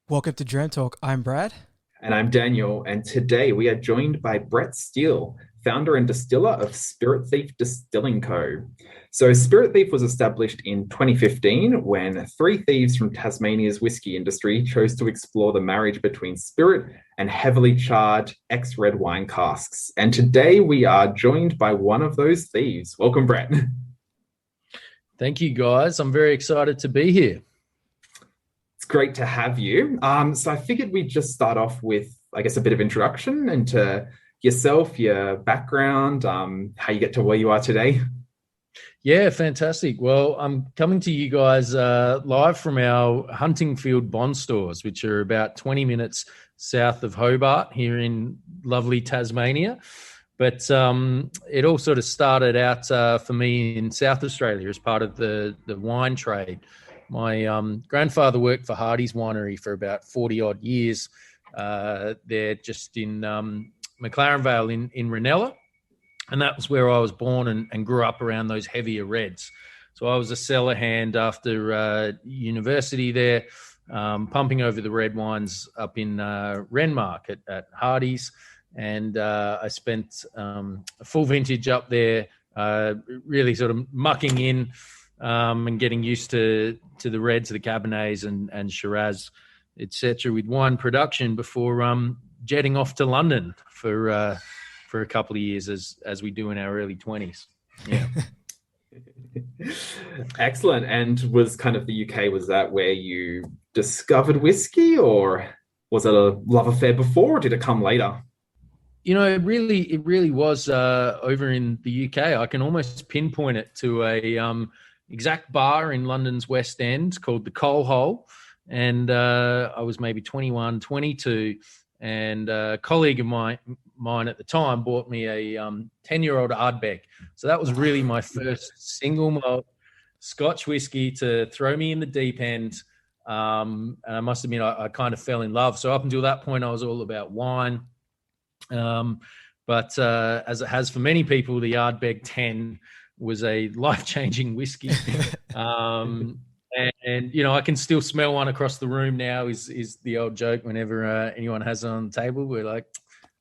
Welcome to Dram Talk. I'm Brad. And I'm Daniel, and today we are joined by Brett Steele, founder and distiller of Spirit Thief Distilling Co. So, Spirit Thief was established in 2015 when three thieves from Tasmania's whiskey industry chose to explore the marriage between spirit and heavily charred ex-red wine casks. And today we are joined by one of those thieves. Welcome, Brett. Thank you, guys. I'm very excited to be here. It's great to have you. So I figured we'd just start off with, I guess, a bit of introduction into yourself, your background, how you get to where you are today. Yeah, fantastic. Well, I'm coming to you guys live from our Huntingfield Bond stores, which are about 20 minutes south of Hobart here in lovely Tasmania. But it all sort of started out for me in South Australia as part of the wine trade. My grandfather worked for Hardy's Winery for about 40-odd years. They're just in McLaren Vale in Ranella. And that was where I was born and grew up around those heavier reds. So I was a cellar hand after university there, pumping over the red wines up in Renmark at Hardy's. And I spent a full vintage up there, really sort of mucking in and getting used to the reds, the Cabernets and Shiraz, etc., with wine production before jetting off to London for a couple of years as we do in our early 20s. Yeah. Excellent. And was kind of the UK, was that where you discovered whiskey, or was it a love affair before, or did it come later? You know, it really was over in the UK. I can almost pinpoint it to a exact bar in London's West End called the Coal Hole. And I was maybe 21, 22. And a colleague of mine at the time bought me a 10-year-old Ardbeg. So that was really my first single malt Scotch whiskey to throw me in the deep end. And I must admit, I kind of fell in love. So up until that point, I was all about wine. But as it has for many people, the Ardbeg 10 was a life-changing whiskey. And you know, I can still smell one across the room now is the old joke whenever anyone has it on the table. We're like,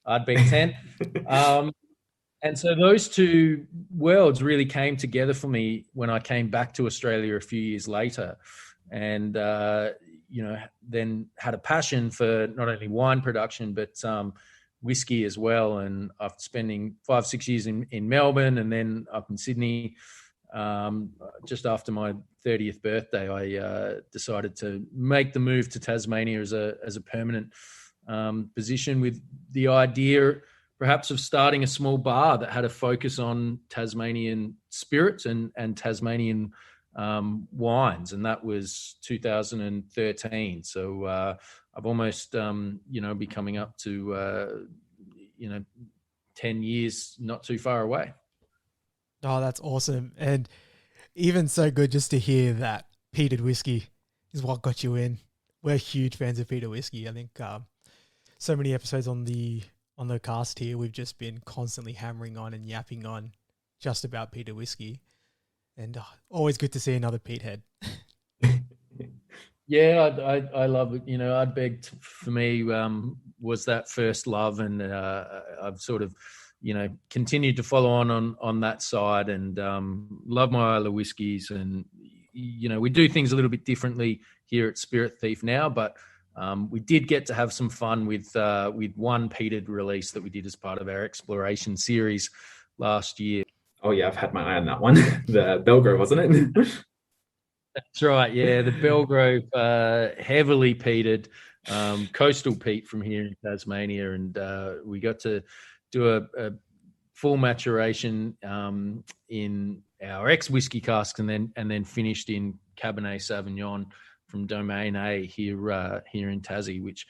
Ardbeg 10. And so those two worlds really came together for me when I came back to Australia a few years later. And, you know, then had a passion for not only wine production, but whiskey as well. And after spending 5-6 years in Melbourne and then up in Sydney, just after my 30th birthday, I decided to make the move to Tasmania as a permanent position, with the idea perhaps of starting a small bar that had a focus on Tasmanian spirits and Tasmanian wines. And that was 2013. So I've almost, be coming up to, 10 years, not too far away. Oh, that's awesome. And even so good just to hear that peated whiskey is what got you in. We're huge fans of peated whiskey. I think so many episodes on the cast here, we've just been constantly hammering on and yapping on just about peated whiskey. And always good to see another peat head. Yeah, I love it. You know, Ardbeg for me was that first love, and I've sort of, continued to follow on that side, and love my Isla whiskies. And, we do things a little bit differently here at Spirit Thief now, but we did get to have some fun with one peated release that we did as part of our exploration series last year. Oh yeah, I've had my eye on that one. The Belgrove, wasn't it? That's right. Yeah, the Belgrove, heavily peated, coastal peat from here in Tasmania, and we got to do a full maturation in our ex-whiskey casks, and then finished in Cabernet Sauvignon from Domaine A here in Tassie, which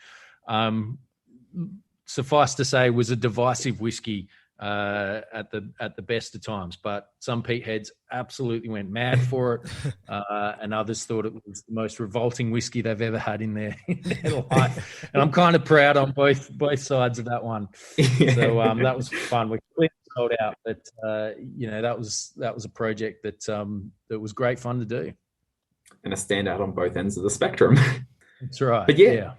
suffice to say was a divisive whiskey at the best of times. But some peat heads absolutely went mad for it, and others thought it was the most revolting whiskey they've ever had in their life. And I'm kind of proud on both sides of that one. So that was fun. We clearly sold out, but that was a project that was great fun to do. And a standout on both ends of the spectrum. That's right. But yeah,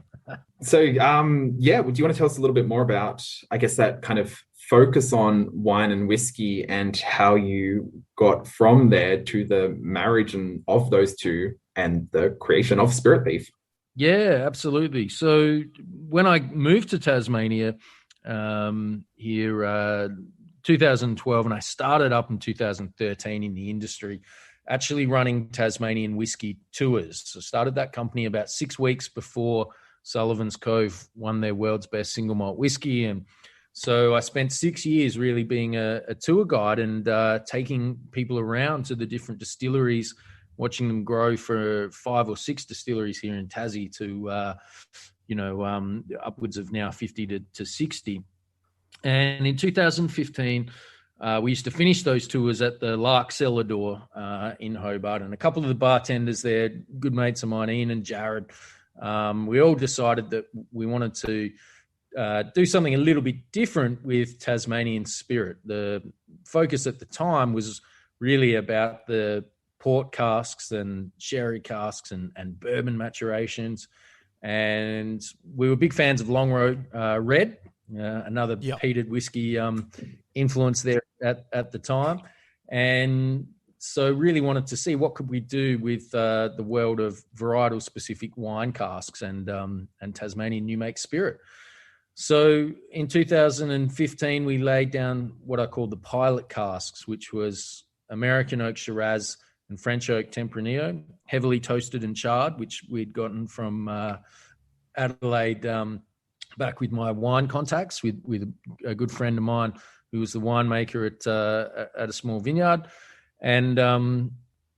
So, yeah, do you want to tell us a little bit more about, I guess, that kind of focus on wine and whiskey and how you got from there to the marriage and of those two and the creation of Spirit Thief? Yeah, absolutely. So when I moved to Tasmania here, 2012, and I started up in 2013 in the industry, actually running Tasmanian whiskey tours. So started that company about 6 weeks before Sullivan's Cove won their world's best single malt whiskey. And so I spent 6 years really being a tour guide and taking people around to the different distilleries, watching them grow for 5 or 6 distilleries here in Tassie to, upwards of now 50 to 60. And in 2015, we used to finish those tours at the Lark Cellar Door in Hobart. And a couple of the bartenders there, good mates of mine, Ian and Jared, we all decided that we wanted to do something a little bit different with Tasmanian spirit. The focus at the time was really about the port casks and sherry casks and bourbon maturations. And we were big fans of Longroad Red, another peated whiskey influence there at the time. And so really wanted to see what could we do with the world of varietal specific wine casks and Tasmanian new make spirit. So in 2015, we laid down what I called the pilot casks, which was American Oak Shiraz and French Oak Tempranillo, heavily toasted and charred, which we'd gotten from Adelaide back with my wine contacts with a good friend of mine who was the winemaker at a small vineyard. And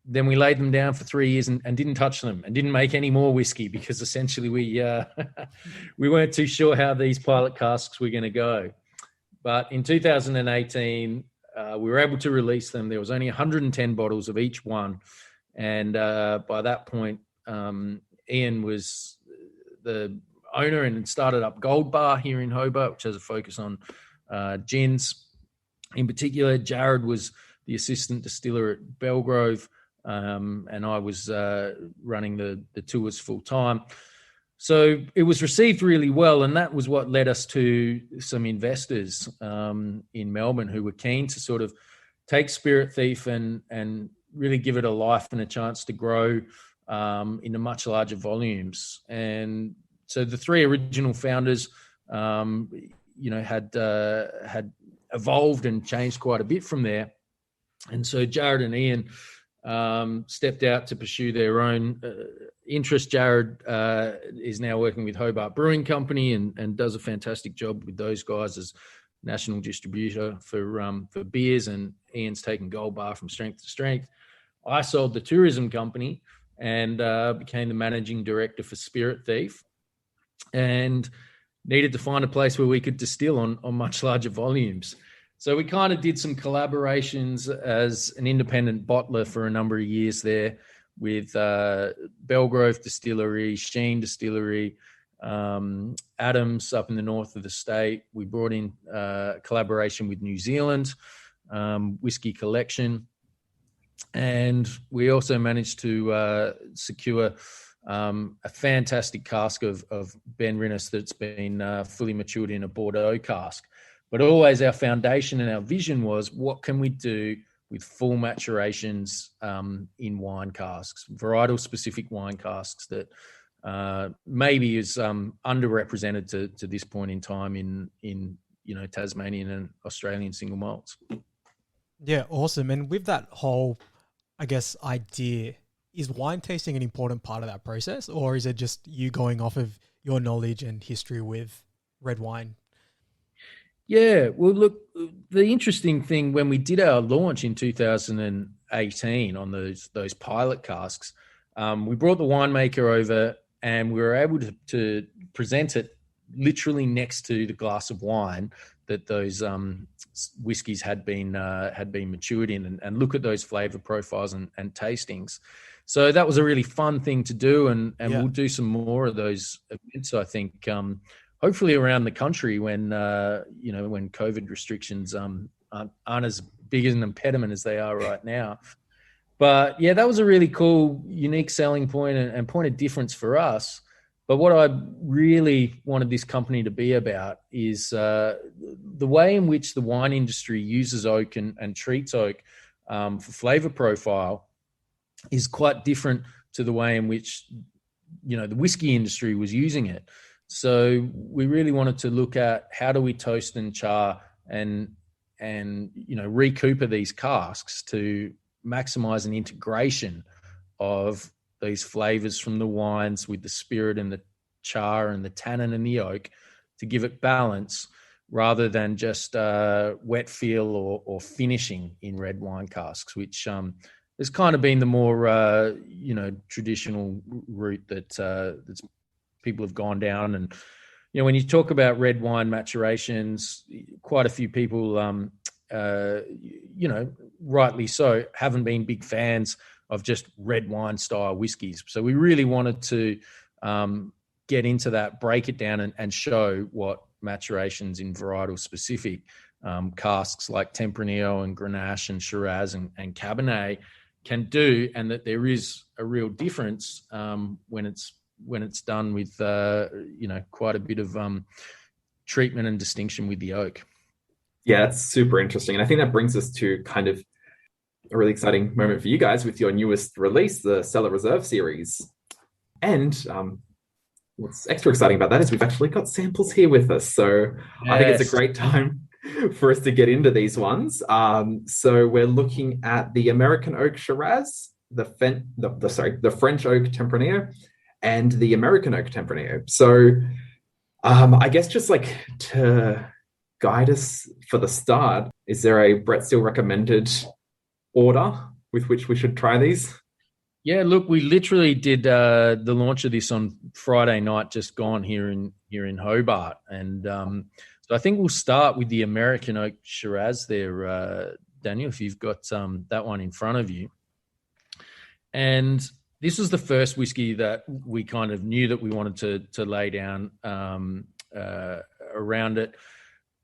then we laid them down for 3 years and didn't touch them and didn't make any more whiskey because essentially we weren't too sure how these pilot casks were going to go. But in 2018, we were able to release them. There was only 110 bottles of each one. And by that point, Ian was the owner and started up Gold Bar here in Hobart, which has a focus on gins. In particular, Jared was the assistant distiller at Belgrove, and I was running the tours full time. So it was received really well, and that was what led us to some investors in Melbourne who were keen to sort of take Spirit Thief and really give it a life and a chance to grow into much larger volumes. And so the 3 original founders, had evolved and changed quite a bit from there. And so Jared and Ian stepped out to pursue their own interest. Jared is now working with Hobart Brewing Company and does a fantastic job with those guys as national distributor for beers, and Ian's taken Gold Bar from strength to strength. I sold the tourism company and became the managing director for Spirit Thief, and needed to find a place where we could distill on much larger volumes. So we kind of did some collaborations as an independent bottler for a number of years there with Belgrove Distillery, Sheen Distillery, Adams up in the north of the state. We brought in collaboration with New Zealand, Whiskey Collection. And we also managed to secure a fantastic cask of Ben Rinnes that's been fully matured in a Bordeaux cask. But always our foundation and our vision was, what can we do with full maturations in wine casks, varietal specific wine casks that maybe is underrepresented to this point in time in Tasmanian and Australian single malts. Yeah, awesome. And with that whole, I guess, idea, is wine tasting an important part of that process, or is it just you going off of your knowledge and history with red wine? Yeah, well, look, the interesting thing when we did our launch in 2018 on those pilot casks, we brought the winemaker over and we were able to present it literally next to the glass of wine that those whiskies had been matured in, and look at those flavor profiles and tastings. So that was a really fun thing to do, and we'll do some more of those events, I think, hopefully around the country when when COVID restrictions aren't as big an impediment as they are right now. But yeah, that was a really cool, unique selling point and point of difference for us. But what I really wanted this company to be about is the way in which the wine industry uses oak and treats oak for flavor profile is quite different to the way in which, the whiskey industry was using it. So we really wanted to look at how do we toast and char and recooper these casks to maximize an integration of these flavors from the wines with the spirit and the char and the tannin and the oak to give it balance, rather than just wet feel or finishing in red wine casks, which has kind of been the more traditional route that people have gone down. And when you talk about red wine maturations, quite a few people rightly so, haven't been big fans of just red wine style whiskeys. So we really wanted to get into that, break it down and show what maturations in varietal specific casks like Tempranillo and Grenache and Shiraz and Cabernet can do, and that there is a real difference when it's done with quite a bit of treatment and distinction with the oak. Yeah, that's super interesting. And I think that brings us to kind of a really exciting moment for you guys with your newest release, the Cellar Reserve Series. And what's extra exciting about that is we've actually got samples here with us. So yes. I think it's a great time for us to get into these ones. So we're looking at the American Oak Shiraz, the French Oak Tempranillo, and the American Oak Tempranillo. So I guess just like to guide us for the start, is there a Brett Steele recommended order with which we should try these? Yeah, look, we literally did the launch of this on Friday night, just gone here in Hobart, and so I think we'll start with the American Oak Shiraz there, Daniel, if you've got that one in front of you. And this was the first whiskey that we kind of knew that we wanted to lay down around it,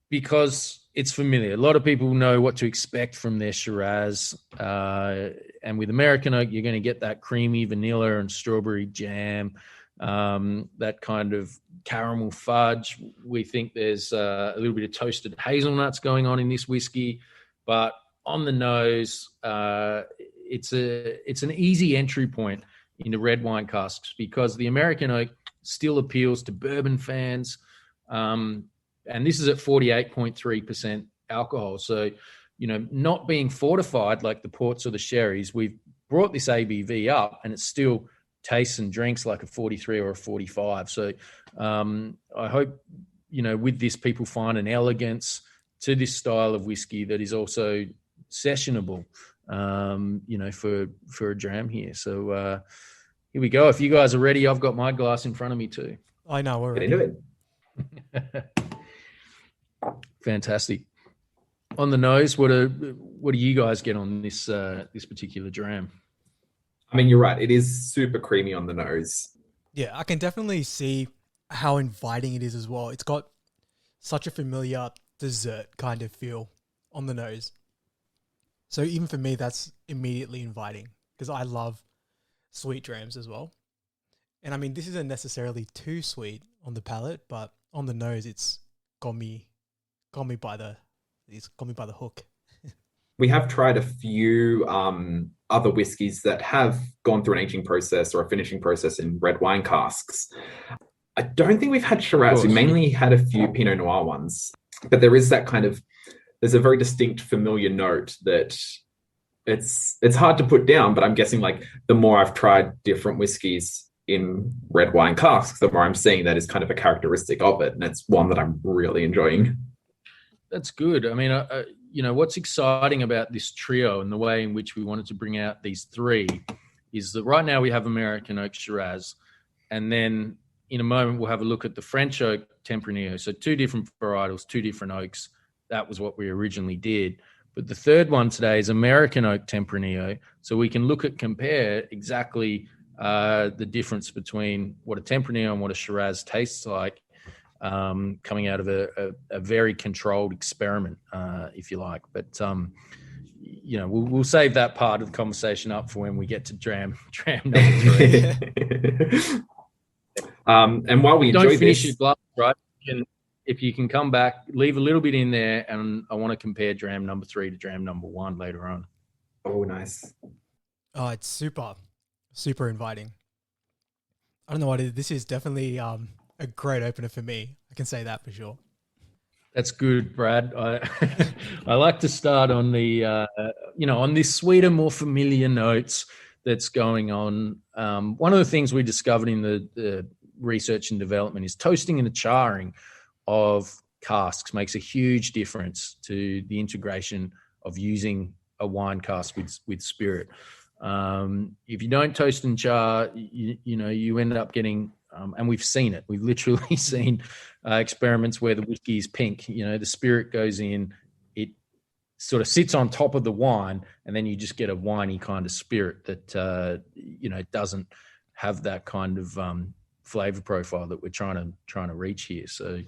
because it's familiar. A lot of people know what to expect from their Shiraz. And with American Oak, you're going to get that creamy vanilla and strawberry jam, that kind of caramel fudge. We think there's a little bit of toasted hazelnuts going on in this whiskey. But on the nose, it's an easy entry point into red wine casks, because the American Oak still appeals to bourbon fans. And this is at 48.3% alcohol. So, not being fortified like the ports or the sherries, we've brought this ABV up and it still tastes and drinks like a 43 or a 45. So I hope, with this, people find an elegance to this style of whiskey that is also sessionable, for a dram here. So here we go. If you guys are ready, I've got my glass in front of me too. I know, we're ready. Get into it. Fantastic. On the nose, what do you guys get on this this particular dram? I mean, you're right. It is super creamy on the nose. Yeah, I can definitely see how inviting it is as well. It's got such a familiar dessert kind of feel on the nose. So even for me, that's immediately inviting, because I love sweet drams as well. And I mean, this isn't necessarily too sweet on the palate, but on the nose, it's got me by the hook. We have tried a few other whiskies that have gone through an aging process or a finishing process in red wine casks. I don't think we've had Shiraz. We mainly had a few Pinot Noir ones, but there is that kind of, there's a very distinct familiar note that it's hard to put down, but I'm guessing like the more I've tried different whiskies in red wine casks, the more I'm seeing that is kind of a characteristic of it. And it's one that I'm really enjoying. That's good. I mean, what's exciting about this trio and the way in which we wanted to bring out these three is that right now we have American Oak Shiraz, and then in a moment we'll have a look at the French Oak Tempranillo. So two different varietals, two different oaks. That was what we originally did. But the third one today is American Oak Tempranillo. So we can compare exactly the difference between what a Tempranillo and what a Shiraz tastes like, coming out of a very controlled experiment, if you like. But we'll save that part of the conversation up for when we get to dram number 3. And while we don't enjoy finish this, your glass, right? If you can come back, leave a little bit in there, and I want to compare Dram number 3 to Dram number 1 later on. oh, nice. Oh, it's super inviting. I don't know what it is. This is definitely a great opener for me. I can say that for sure. That's good, Brad. I like to start on the on this sweeter, more familiar notes that's going on. One of the things we discovered in the research and development is toasting and the charring of casks makes a huge difference to the integration of using a wine cask with spirit. If you don't toast and char, you end up getting, and we've seen it. We've literally seen experiments where the whiskey is pink. The spirit goes in, it sort of sits on top of the wine, and then you just get a winey kind of spirit that doesn't have that kind of flavor profile that we're trying to reach here. So,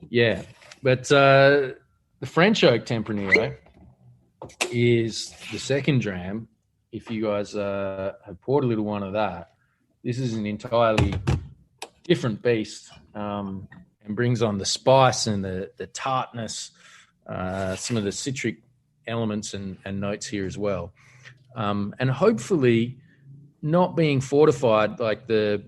yeah, but the French Oak Tempranillo is the second dram. If you guys have poured a little one of that, this is an entirely different beast, and brings on the spice and the tartness, some of the citric elements and notes here as well. And hopefully not being fortified like the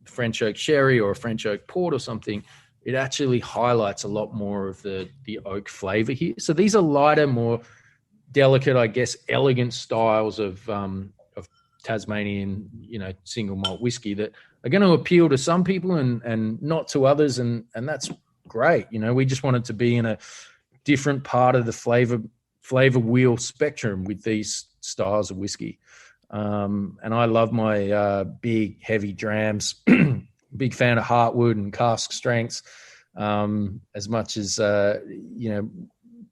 French oak sherry or a French oak port or something, it actually highlights a lot more of the oak flavor here. So these are lighter, more delicate, I guess, elegant styles of Tasmanian, single malt whiskey that are going to appeal to some people and not to others, and that's great. We just want it to be in a different part of the flavor wheel spectrum with these styles of whiskey. And I love my big, heavy drams. Big fan of heartwood and cask strengths, as much as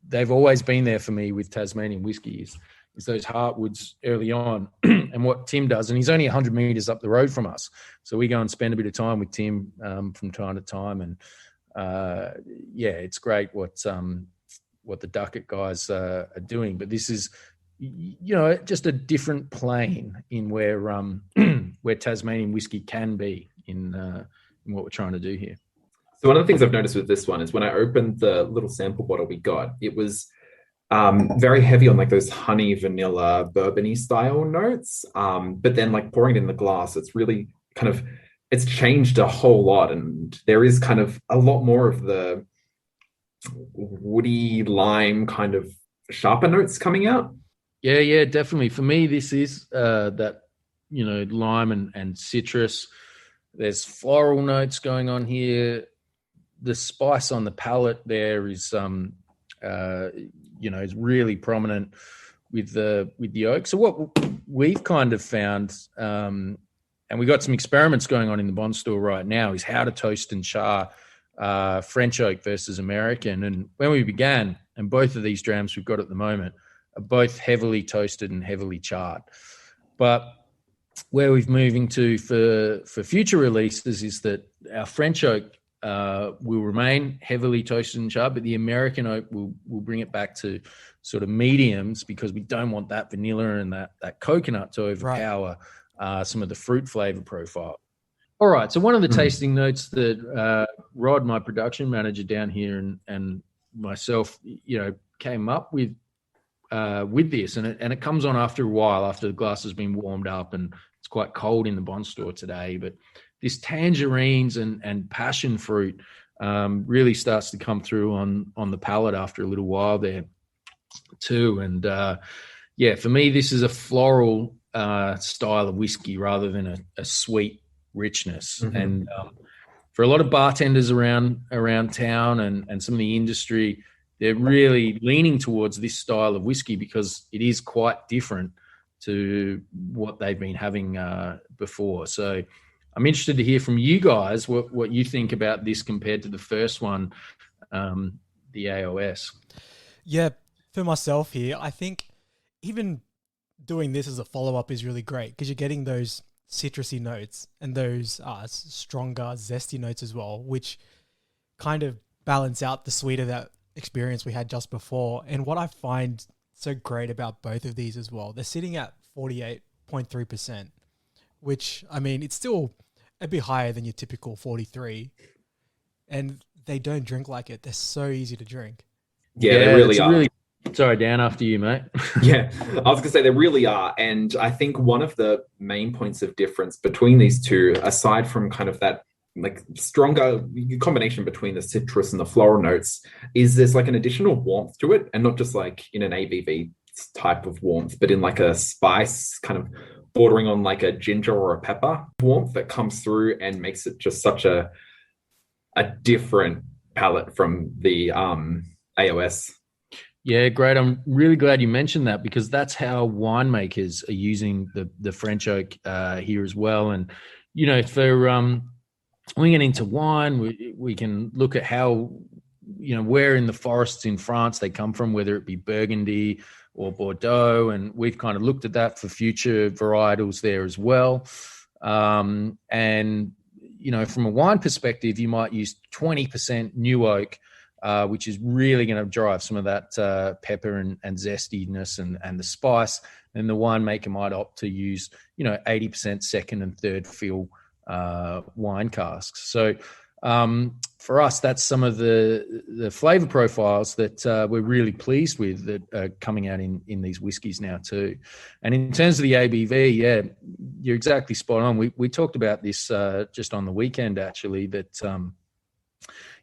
they've always been there for me with Tasmanian whiskey is those heartwoods early on. And what Tim does, and he's only 100 meters up the road from us, so we go and spend a bit of time with Tim from time to time. And it's great what the Ducat guys are doing. But this is just a different plane in where where Tasmanian whiskey can be in what we're trying to do here. So one of the things I've noticed with this one is when I opened the little sample bottle we got, it was very heavy on like those honey, vanilla, bourbony style notes. But then like pouring it in the glass, it's really it's changed a whole lot. And there is kind of a lot more of the woody lime kind of sharper notes coming out. Yeah, definitely. For me, this is that, lime and citrus. There's floral notes going on here. The spice on the palate there is, is really prominent with the oak. So what we've kind of found, and we got some experiments going on in the Bond store right now, is how to toast and char French oak versus American. And when we began, and both of these drams we've got at the moment are both heavily toasted and heavily charred. But where we're moving to for future releases is that our French oak will remain heavily toasted and charred, but the American oak will bring it back to sort of mediums, because we don't want that vanilla and that coconut to overpower some of the fruit flavor profile. All right, so one of the tasting notes that Rod, my production manager down here, and myself, came up with this, and it comes on after a while, after the glass has been warmed up, and it's quite cold in the Bond store today. But this tangerines and passion fruit really starts to come through on the palate after a little while there too. And for me, this is a floral style of whiskey rather than a sweet richness. Mm-hmm. And for a lot of bartenders around town and some of the industry, they're really leaning towards this style of whiskey because it is quite different to what they've been having before. So I'm interested to hear from you guys what you think about this compared to the first one, the AOS. Yeah, for myself here, I think even doing this as a follow-up is really great because you're getting those citrusy notes and those stronger, zesty notes as well, which kind of balance out the sweeter that experience we had just before. And what I find so great about both of these as well, they're sitting at 48.3%, which, I mean, it's still a bit higher than your typical 43, and they don't drink like it. They're so easy to drink. Yeah, they really are. Sorry, Dan, after you, mate. Yeah, I was going to say they really are. And I think one of the main points of difference between these two, aside from kind of that like stronger combination between the citrus and the floral notes, is there's like an additional warmth to it, and not just like in an ABV type of warmth, but in like a spice kind of bordering on like a ginger or a pepper warmth that comes through and makes it just such a different palette from the AOS. Yeah, great. I'm really glad you mentioned that, because that's how winemakers are using the French oak here as well. And, you know, for when we get into wine, we can look at how, you know, where in the forests in France they come from, whether it be Burgundy or Bordeaux. And we've kind of looked at that for future varietals there as well. And, you know, from a wine perspective, you might use 20% new oak, which is really going to drive some of that pepper and zestiness and the spice. And the winemaker might opt to use, you know, 80% second and third fill wine casks. So for us, that's some of the flavor profiles that we're really pleased with that are coming out in these whiskies now too. And in terms of the ABV, yeah, you're exactly spot on. We talked about this just on the weekend, actually, that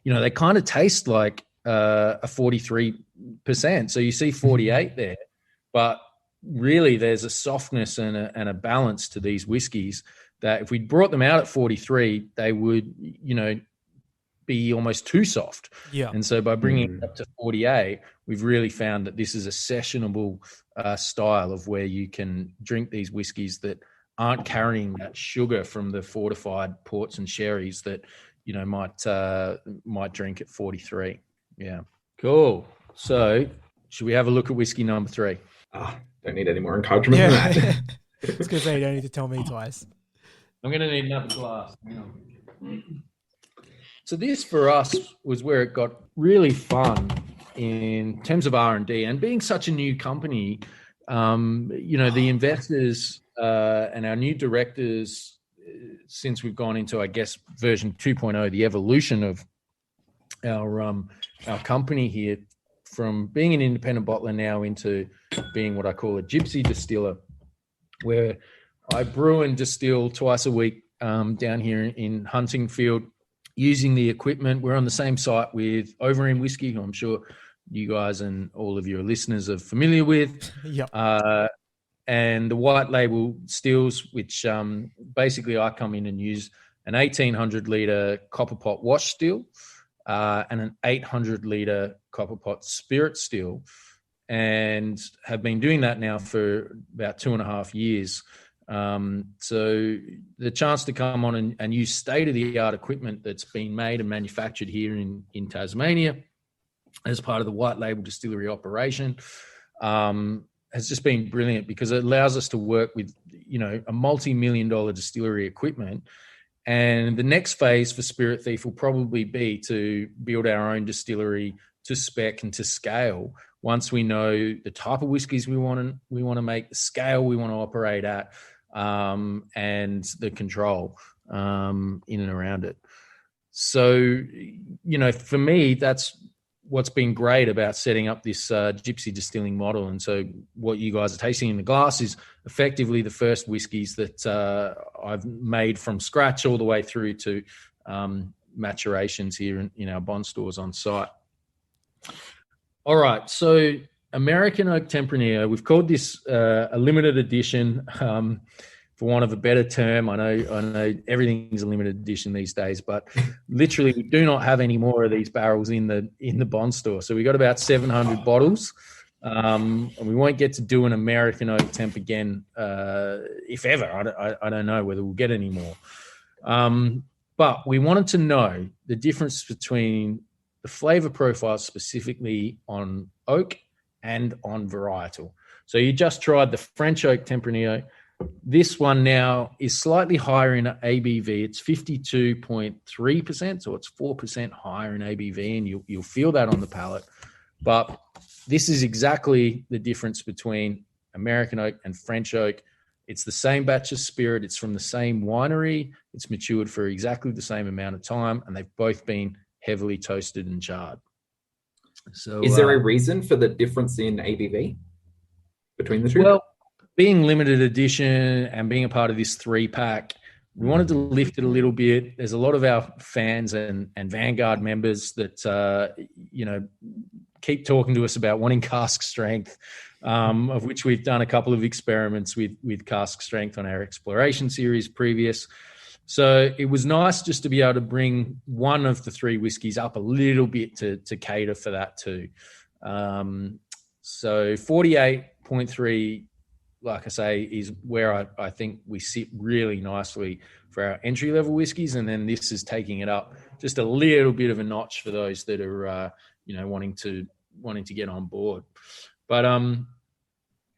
you know, they kind of taste like a 43%. So you see 48 there, but really there's a softness and a balance to these whiskies that if we brought them out at 43, they would, you know, be almost too soft. Yeah. And so by bringing it up to 48, we've really found that this is a sessionable style of where you can drink these whiskies that aren't carrying that sugar from the fortified ports and sherries that, you know, might drink at 43. Yeah. Cool. So should we have a look at whiskey number 3? Don't need any more encouragement than that. I was going to say, you don't need to tell me twice. I'm going to need another glass. So this for us was where it got really fun in terms of R&D, and being such a new company, you know, the investors and our new directors, since we've gone into, I guess, version 2.0, the evolution of our company here, from being an independent bottler now into being what I call a gypsy distiller, where I brew and distill twice a week down here in Huntingfield using the equipment. We're on the same site with Overeem Whiskey, who I'm sure you guys and all of your listeners are familiar with. Yep. And the white label stills, which basically I come in and use an 1,800 litre copper pot wash still and an 800 litre copper pot spirit still, and have been doing that now for about 2.5 years. So the chance to come on and use state-of-the-art equipment that's been made and manufactured here in Tasmania as part of the white label distillery operation has just been brilliant, because it allows us to work with, you know, a multi-million-dollar distillery equipment. And the next phase for Spirit Thief will probably be to build our own distillery to spec and to scale once we know the type of whiskies we want to make, the scale we want to operate at, and the control in and around it. So, you know, for me, that's what's been great about setting up this gypsy distilling model. And so what you guys are tasting in the glass is effectively the first whiskies that I've made from scratch all the way through to maturations here in our bond stores on site. All right, so American Oak Tempranillo, we've called this a limited edition, for want of a better term. I know everything's a limited edition these days, but literally we do not have any more of these barrels in the bond store. So we got about 700 bottles, and we won't get to do an American Oak Temp again, if ever. I don't know whether we'll get any more. But we wanted to know the difference between the flavor profile specifically on oak and on varietal. So you just tried the French Oak Tempranillo. This one now is slightly higher in ABV. It's 52.3%, so it's 4% higher in ABV, and you'll feel that on the palate. But this is exactly the difference between American Oak and French Oak. It's the same batch of spirit. It's from the same winery. It's matured for exactly the same amount of time, and they've both been heavily toasted and charred. So, is there a reason for the difference in ABV between the two? Well, being limited edition and being a part of this 3-pack, we wanted to lift it a little bit. There's a lot of our fans and Vanguard members that, keep talking to us about wanting cask strength, of which we've done a couple of experiments with cask strength on our exploration series previous. So it was nice just to be able to bring one of the 3 whiskies up a little bit to cater for that too. So 48.3, like I say, is where I think we sit really nicely for our entry-level whiskies, and then this is taking it up just a little bit of a notch for those that are, wanting to get on board. But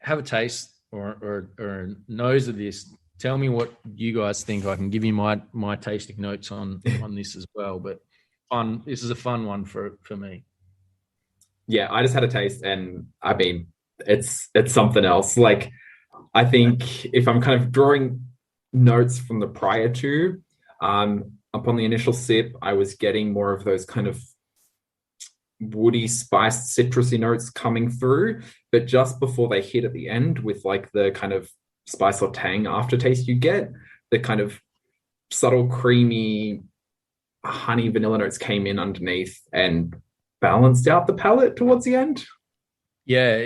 have a taste or a nose of this. Tell me what you guys think. I can give you my tasting notes on this as well. But fun. This is a fun one for me. Yeah, I just had a taste, and I mean, it's something else. Like, I think if I'm kind of drawing notes from the prior two, upon the initial sip, I was getting more of those kind of woody, spiced, citrusy notes coming through. But just before they hit at the end with like the kind of spice or tang aftertaste you get, the kind of subtle, creamy, honey vanilla notes came in underneath and balanced out the palate towards the end. Yeah,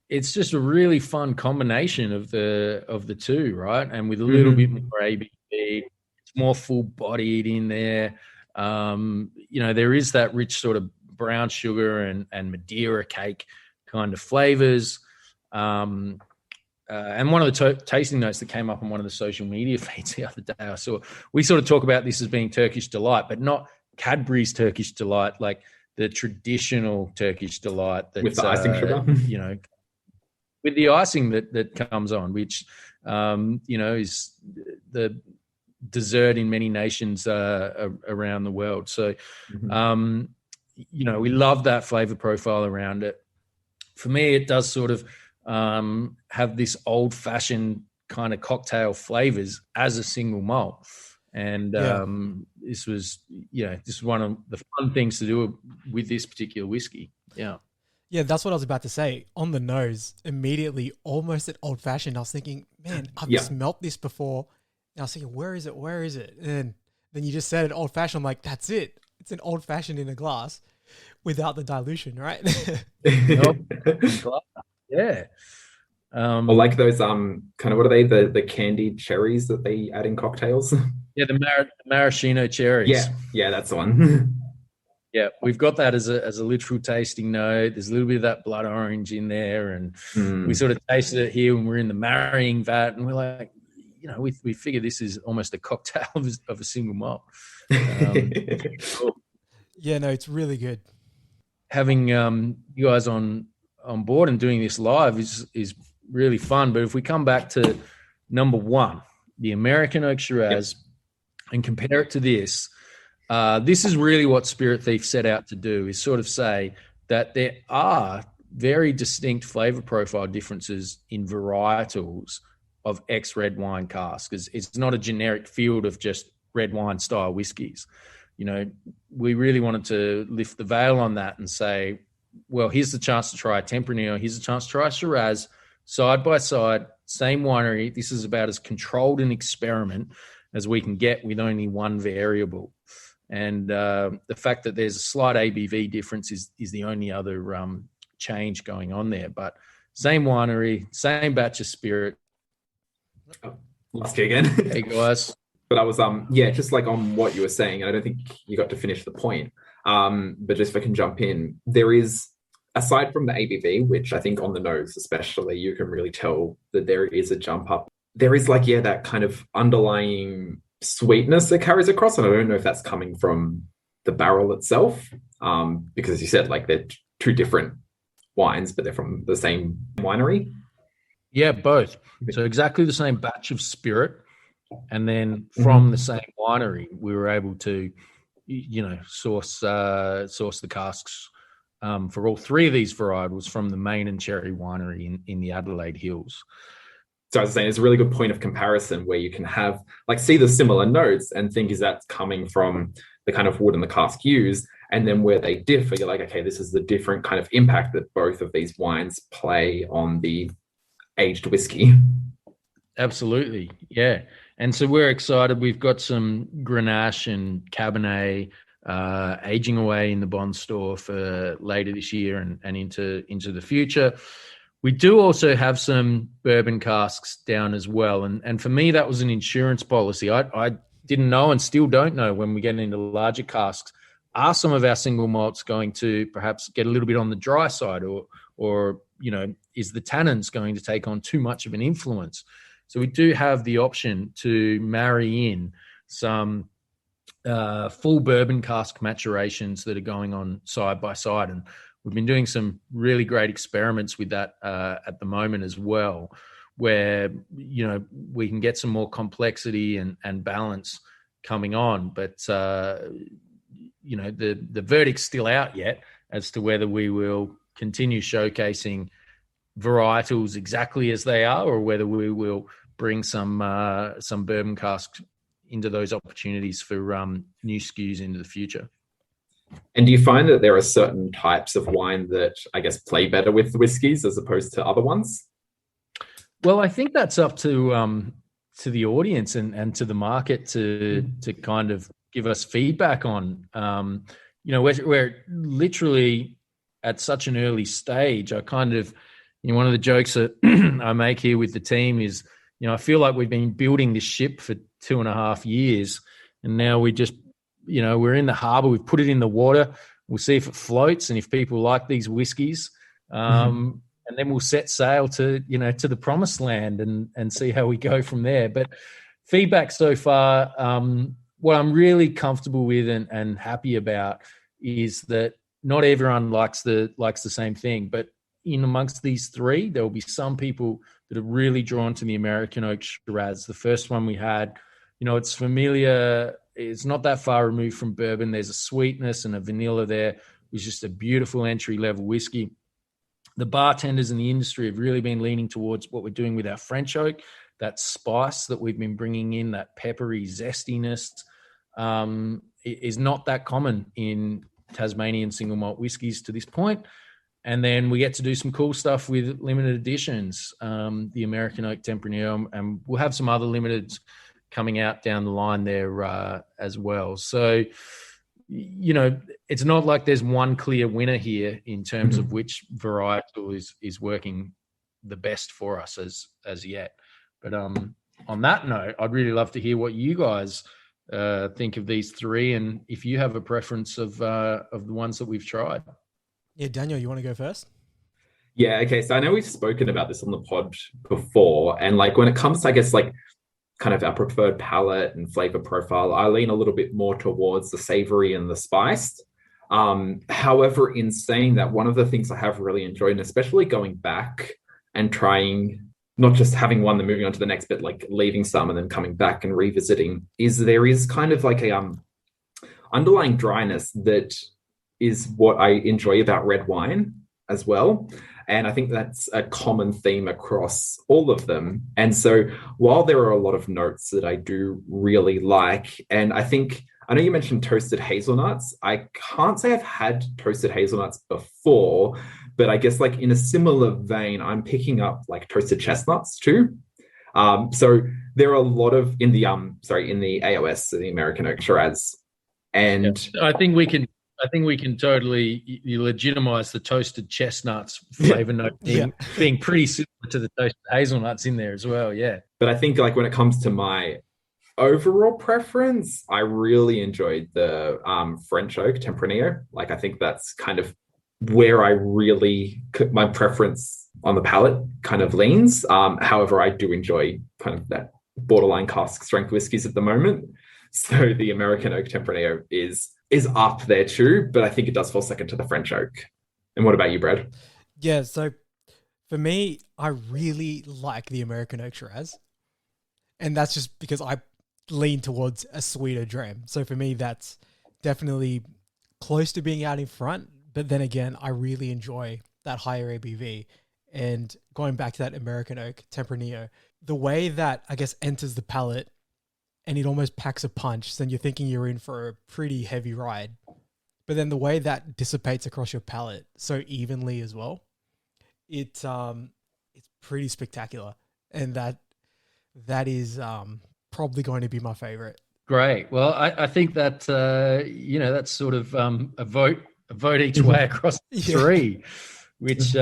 it's just a really fun combination of the two, right? And with a little bit more ABV, it's more full bodied in there. There is that rich sort of brown sugar and Madeira cake kind of flavors. And one of the tasting notes that came up on one of the social media feeds the other day, I saw, we sort of talk about this as being Turkish delight, but not Cadbury's Turkish delight, like the traditional Turkish delight that, with the icing sugar, with the icing that comes on, which is the dessert in many nations around the world. So, we love that flavor profile around it. For me, it does sort of have this old-fashioned kind of cocktail flavors as a single malt. And this is one of the fun things to do with this particular whiskey. Yeah. Yeah, that's what I was about to say. On the nose, immediately, almost at old-fashioned. I was thinking, man, I've smelt this before. And I was thinking, where is it? Where is it? And then you just said it old-fashioned. I'm like, that's it. It's an old-fashioned in a glass without the dilution, right? Yeah. Or like those kind of, what are they, the candied cherries that they add in cocktails? Yeah, the maraschino cherries. Yeah, that's the one. Yeah, we've got that as a literal tasting note. There's a little bit of that blood orange in there, and we sort of tasted it here when we're in the marrying vat, and we're like, we figure this is almost a cocktail of a single malt. Cool. Yeah, no, it's really good. Having you guys on board and doing this live is really fun. But if we come back to number one, the American Oak Shiraz, and compare it to this, this is really what Spirit Thief set out to do, is sort of say that there are very distinct flavor profile differences in varietals of ex-red wine casks. It's not a generic field of just red wine style whiskies. We really wanted to lift the veil on that and say, well, here's the chance to try a Tempranillo. Here's a chance to try a Shiraz side by side, same winery. This is about as controlled an experiment as we can get with only one variable. And the fact that there's a slight ABV difference is the only other change going on there. But same winery, same batch of spirit. Oh, lost you again. Hey, guys. But I was, just like on what you were saying, I don't think you got to finish the point. But just if I can jump in, there is, aside from the ABV, which I think on the nose especially, you can really tell that there is a jump up. There is that kind of underlying sweetness that carries across. And I don't know if that's coming from the barrel itself, because as you said, they're two different wines, but they're from the same winery. Yeah, both. So exactly the same batch of spirit. And then from the same winery, we were able to, source the casks for all three of these varietals from the Main and Cherry Winery in the Adelaide Hills. So I was saying it's a really good point of comparison where you can have like see the similar notes and think is that coming from the kind of wood and the cask used, and then where they differ, you're like, okay, this is the different kind of impact that both of these wines play on the aged whiskey. Absolutely, yeah. And so we're excited. We've got some Grenache and Cabernet aging away in the bond store for later this year and into the future. We do also have some bourbon casks down as well. And for me, that was an insurance policy. I didn't know and still don't know when we get into larger casks. Are some of our single malts going to perhaps get a little bit on the dry side or is the tannins going to take on too much of an influence? So we do have the option to marry in some full bourbon cask maturations that are going on side by side. And we've been doing some really great experiments with that at the moment as well, where, we can get some more complexity and balance coming on. But, the verdict's still out yet as to whether we will continue showcasing varietals exactly as they are, or whether we will bring some bourbon casks into those opportunities for new SKUs into the future. And do you find that there are certain types of wine that I guess play better with whiskies as opposed to other ones? Well, I think that's up to the audience and to the market to kind of give us feedback on. We're literally at such an early stage. I kind of, one of the jokes that I make here with the team is, I feel like we've been building this ship for 2.5 years, and now we just, we're in the harbor. We've put it in the water. We'll see if it floats and if people like these whiskeys. And then we'll set sail to the promised land and see how we go from there. But feedback so far, what I'm really comfortable with and happy about is that not everyone likes the same thing. But in amongst these three, there will be some people that are really drawn to the American Oak Shiraz. The first one we had, it's familiar. It's not that far removed from bourbon. There's a sweetness and a vanilla there. It was just a beautiful entry-level whiskey. The bartenders in the industry have really been leaning towards what we're doing with our French oak, that spice that we've been bringing in, that peppery zestiness, is not that common in Tasmanian single malt whiskies to this point. And then we get to do some cool stuff with limited editions, the American Oak Tempranillo, and we'll have some other limiteds coming out down the line there as well. So, it's not like there's one clear winner here in terms of which varietal is working the best for us as yet. But on that note, I'd really love to hear what you guys think of these three, and if you have a preference of the ones that we've tried. Yeah, Daniel, you want to go first? Yeah, okay. So I know we've spoken about this on the pod before, and like when it comes to, I guess, like kind of our preferred palate and flavor profile, I lean a little bit more towards the savory and the spiced. However, in saying that, one of the things I have really enjoyed, and especially going back and trying, not just having one and moving on to the next, but like leaving some and then coming back and revisiting, is there is kind of like a underlying dryness that is what I enjoy about red wine as well. And I think that's a common theme across all of them. And so while there are a lot of notes that I do really like, and I know you mentioned toasted hazelnuts. I can't say I've had toasted hazelnuts before, but I guess like in a similar vein, I'm picking up like toasted chestnuts too. So there are a lot of in the AOS, so the American Oak Shiraz. And yeah, I think we can totally legitimize the toasted chestnuts flavor note being pretty similar to the toasted hazelnuts in there as well. Yeah. But I think like when it comes to my overall preference, I really enjoyed the French Oak Tempranillo. Like, I think that's kind of where my preference on the palate kind of leans. However, I do enjoy kind of that borderline cask strength whiskies at the moment. So the American Oak Tempranillo is up there too, but I think it does fall second to the French Oak. And what about you, Brad? Yeah, so for me, I really like the American Oak Shiraz. And that's just because I lean towards a sweeter dram. So for me, that's definitely close to being out in front. But then again, I really enjoy that higher ABV. And going back to that American Oak Tempranillo, the way that I guess enters the palate and it almost packs a punch, then you're thinking you're in for a pretty heavy ride. But then the way that dissipates across your palate so evenly as well, it's pretty spectacular. And that is probably going to be my favorite. Great. Well, I think that that's sort of a vote each way across the three, which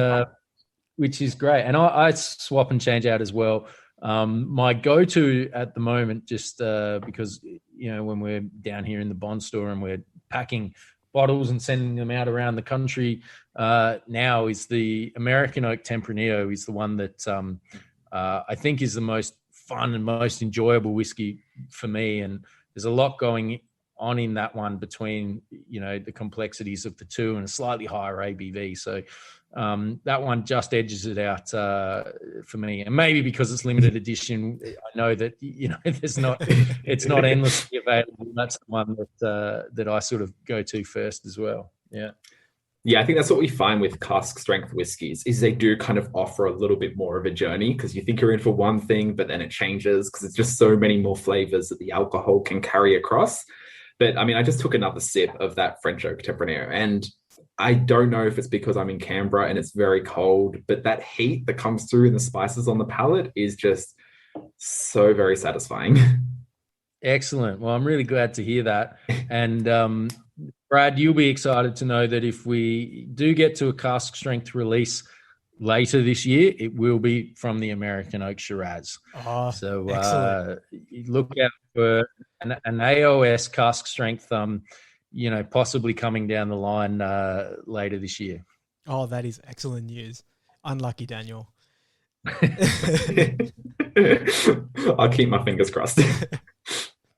is great. And I swap and change out as well. My go-to at the moment, just because when we're down here in the bond store and we're packing bottles and sending them out around the country, now is the American Oak Tempranillo is the one that I think is the most fun and most enjoyable whiskey for me. And there's a lot going on in that one between, the complexities of the two and a slightly higher ABV. So that one just edges it out for me. And maybe because it's limited edition, I know that, it's not endlessly available. That's the one that I sort of go to first as well. Yeah. Yeah, I think that's what we find with cask strength whiskies is they do kind of offer a little bit more of a journey because you think you're in for one thing, but then it changes because it's just so many more flavors that the alcohol can carry across. But I just took another sip of that French Oak Tempranillo, and I don't know if it's because I'm in Canberra and it's very cold, but that heat that comes through in the spices on the palate is just so very satisfying. Excellent. Well, I'm really glad to hear that. And Brad, you'll be excited to know that if we do get to a cask strength release later this year, it will be from the American Oak Shiraz. Oh, so look out for an AOS cask strength, possibly coming down the line later this year. Oh, that is excellent news. Unlucky Daniel. I'll keep my fingers crossed.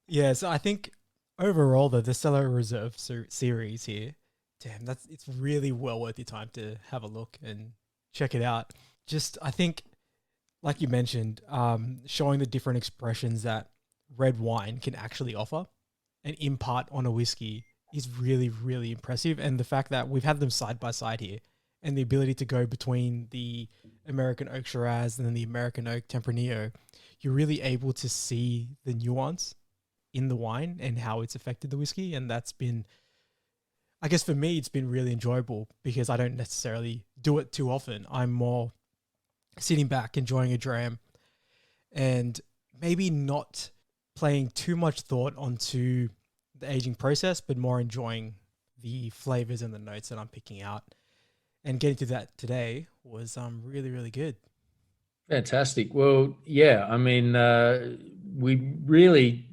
Yeah, so I think overall, the Cellar Reserve Series here, damn, it's really well worth your time to have a look and check it out. Just, I think, like you mentioned, showing the different expressions that red wine can actually offer and impart on a whiskey is really, really impressive. And the fact that we've had them side by side here and the ability to go between the American Oak Shiraz and then the American Oak Tempranillo, you're really able to see the nuance in the wine and how it's affected the whiskey. And that's been, I guess for me, it's been really enjoyable because I don't necessarily do it too often. I'm more sitting back, enjoying a dram and maybe not playing too much thought onto the aging process, but more enjoying the flavors and the notes that I'm picking out. And getting to that today was really, really good. Fantastic. Well, yeah, we really,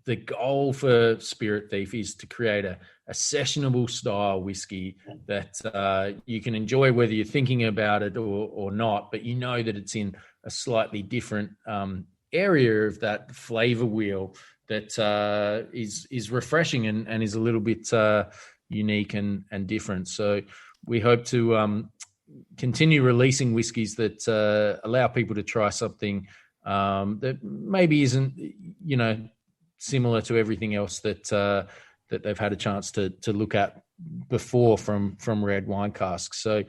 the goal for Spirit Thief is to create a sessionable style whiskey that you can enjoy whether you're thinking about it or not, but that it's in a slightly different area of that flavor wheel that is refreshing and is a little bit unique and different. So we hope to continue releasing whiskies that allow people to try something that maybe isn't, similar to everything else that they've had a chance to look at before from red wine casks. So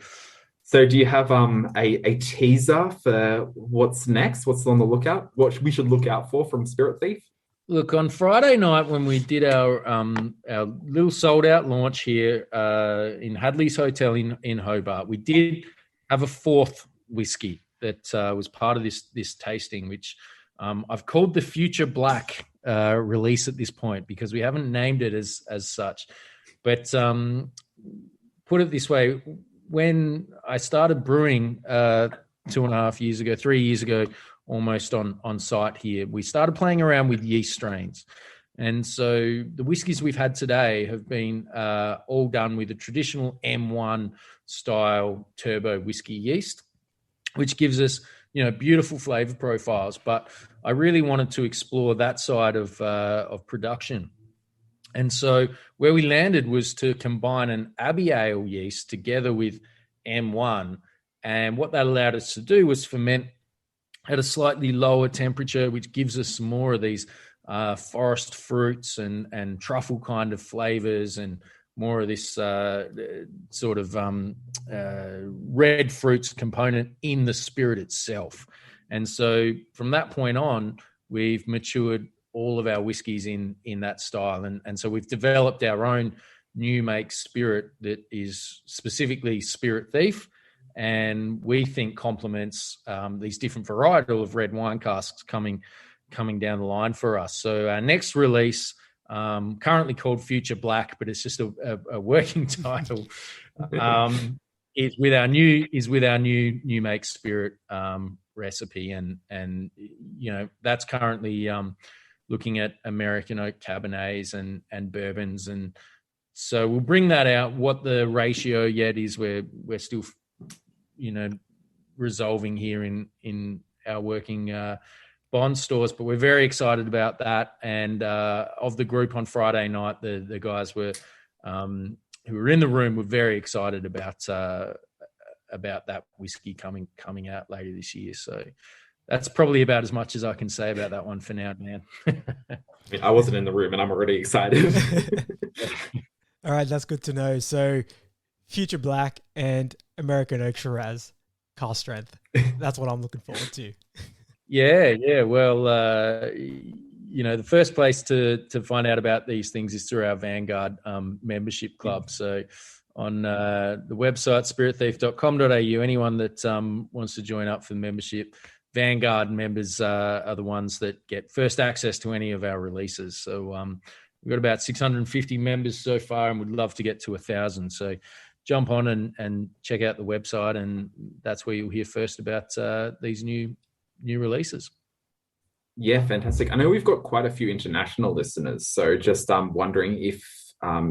do you have a teaser for what's next? What's on the lookout? What we should look out for from Spirit Thief? Look, on Friday night when we did our little sold-out launch here in Hadley's Hotel in Hobart, we did have a fourth whiskey that was part of this tasting, which I've called the Future Black release at this point because we haven't named it as such. But put it this way, when I started brewing 3 years ago, almost on site here, we started playing around with yeast strains. And so the whiskies we've had today have been all done with a traditional M1 style turbo whiskey yeast, which gives us, beautiful flavor profiles. But I really wanted to explore that side of production. And so where we landed was to combine an Abbey Ale yeast together with M1. And what that allowed us to do was ferment at a slightly lower temperature, which gives us some more of these forest fruits and truffle kind of flavors and more of this red fruits component in the spirit itself. And so from that point on, we've matured all of our whiskies in that style. And so we've developed our own new make spirit that is specifically Spirit Thief, and we think complements these different varietal of red wine casks coming down the line for us. So our next release, currently called Future Black, but it's just a working title, is with our new make spirit recipe, and that's currently looking at American Oak Cabernets and bourbons, and so we'll bring that out. What the ratio yet is, we're still resolving here in our working bond stores, but we're very excited about that. And of the group on Friday night, the guys were who were in the room were very excited about that whiskey coming out later this year. So that's probably about as much as I can say about that one for now, man. I wasn't in the room and I'm already excited. All right, that's good to know. So Future Black and American Oak Shiraz cast strength. That's what I'm looking forward to. Yeah. Well, the first place to find out about these things is through our Vanguard membership club. So on the website, spiritthief.com.au, anyone that wants to join up for the membership, Vanguard members are the ones that get first access to any of our releases. So we've got about 650 members so far, and we'd love to get to 1,000. So jump on and check out the website, and that's where you'll hear first about these new releases. Yeah, fantastic. I know we've got quite a few international listeners, so just wondering if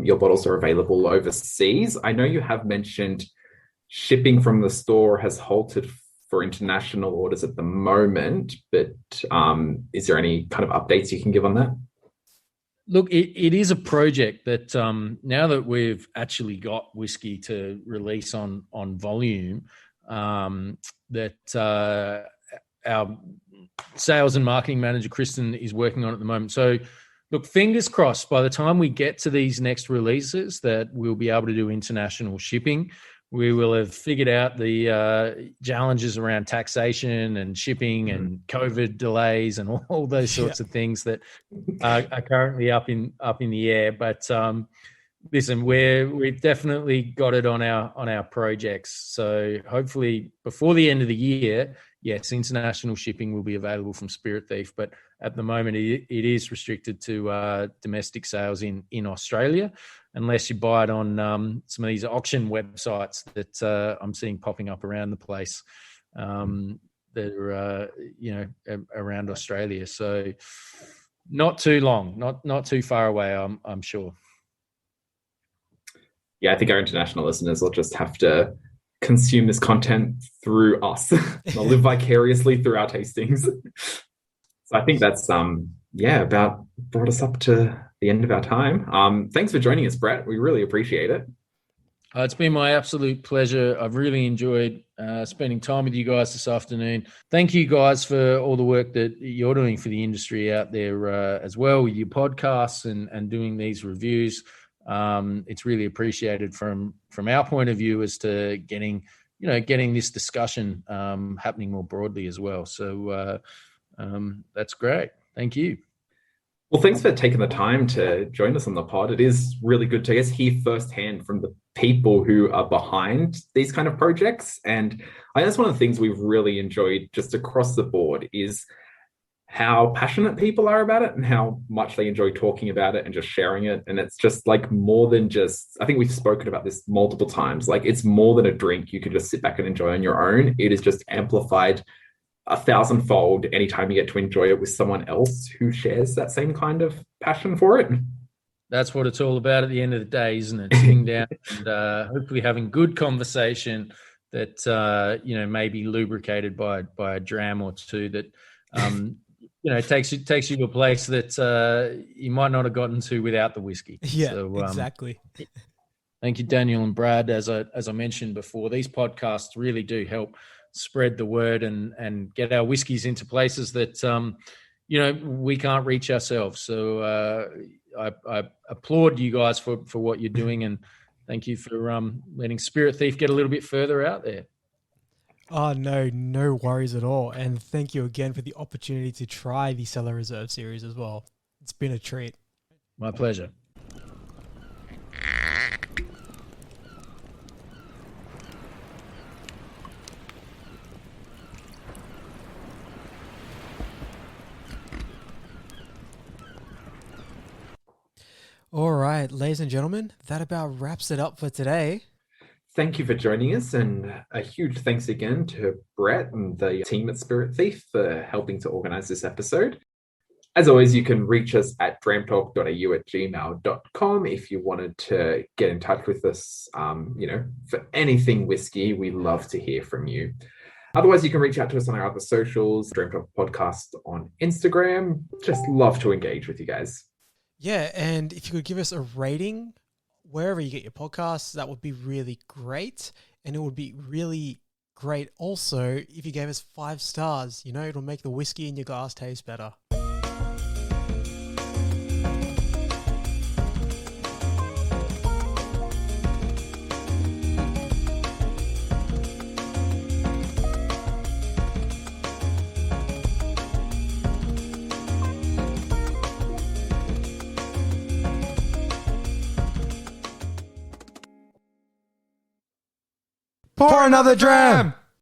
your bottles are available overseas. I know you have mentioned shipping from the store has halted for international orders at the moment, but is there any kind of updates you can give on that? Look, it is a project that now that we've actually got whiskey to release on volume, that our sales and marketing manager, Kristen, is working on at the moment. So look, fingers crossed, by the time we get to these next releases that we'll be able to do international shipping. We will have figured out the challenges around taxation and shipping and COVID delays and all those sorts of things that are currently up in the air. But listen, we've definitely got it on our projects. So hopefully before the end of the year, yes, international shipping will be available from Spirit Thief. But at the moment, it is restricted to domestic sales in Australia, unless you buy it on some of these auction websites that I'm seeing popping up around the place that are around Australia. So not too long, not too far away, I'm sure. Yeah, I think our international listeners will just have to consume this content through us. They'll live vicariously through our tastings. So I think that's about brought us up to the end of our time. Thanks for joining us, Brett. We really appreciate it. It's been my absolute pleasure. I've really enjoyed spending time with you guys this afternoon. Thank you guys for all the work that you're doing for the industry out there as well, with your podcasts and doing these reviews. It's really appreciated from our point of view as to getting this discussion happening more broadly as well. So that's great. Thank you. Well, thanks for taking the time to join us on the pod. It is really good to hear firsthand from the people who are behind these kind of projects. And I think that's one of the things we've really enjoyed just across the board is how passionate people are about it and how much they enjoy talking about it and just sharing it. And it's just like more than just, I think we've spoken about this multiple times, like it's more than a drink you can just sit back and enjoy on your own. It is just amplified 1,000-fold anytime you get to enjoy it with someone else who shares that same kind of passion for it. That's what it's all about at the end of the day, isn't it? Sitting down and hopefully having good conversation that may be lubricated by a dram or two that takes you to a place that you might not have gotten to without the whiskey. Yeah, so, exactly. Thank you, Daniel and Brad. As I mentioned before, these podcasts really do help spread the word and get our whiskies into places that we can't reach ourselves. So I applaud you guys for what you're doing, and thank you for letting Spirit Thief get a little bit further out there. Oh, no, no worries at all. And thank you again for the opportunity to try the Cellar Reserve series as well. It's been a treat. My pleasure. All right, ladies and gentlemen, that about wraps it up for today. Thank you for joining us, and a huge thanks again to Brett and the team at Spirit Thief for helping to organize this episode. As always, you can reach us at dramtalk.au@gmail.com if you wanted to get in touch with us, for anything whiskey. We love to hear from you. Otherwise, you can reach out to us on our other socials, Dram Talk Podcast on Instagram. Just love to engage with you guys. Yeah, and if you could give us a rating wherever you get your podcasts, that would be really great. And it would be really great also if you gave us 5 stars. You know, it'll make the whiskey in your glass taste better. Pour another dram!